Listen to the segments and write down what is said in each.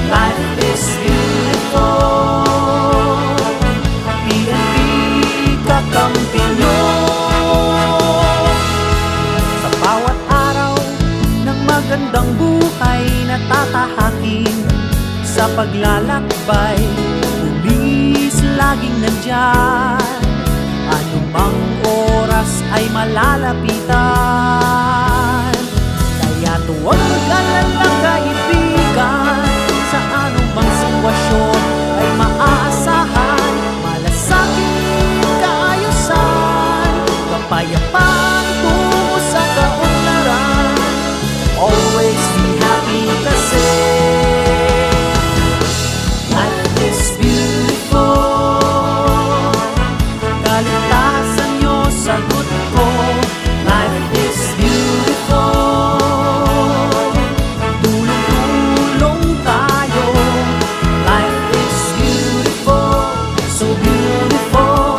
Life is beautiful. PNP kakampi nyo. Sa bawat araw ng magandang buhay na tatahakin, sa paglalakbay, pulis laging nandyan. Anumang oras ay malalapitan. Kaya't huwag mag-alala kaibigan, sa anumang sitwasyon ay maaasahan. Malasakit kaayusan, kapayapaan tungo sa kaunlaran. Always be happy kasi life is beautiful. Kaligtasan nyo, sagot ko. Life is beautiful. Tulong-tulong tayo. Life is beautiful, so beautiful.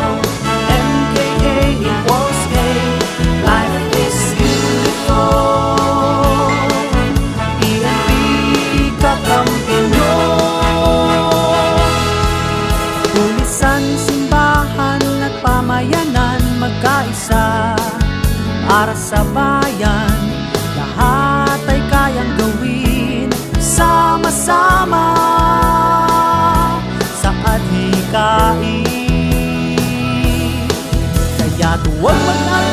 MKA equals K. Life is beautiful. PNP kakampi nyo. Pulisan, simbahan at pamayanan, magkaisa para sa bayan. Lahat ay kayang gawin sama-sama sa adhikain. Kaya't huwag mag-alala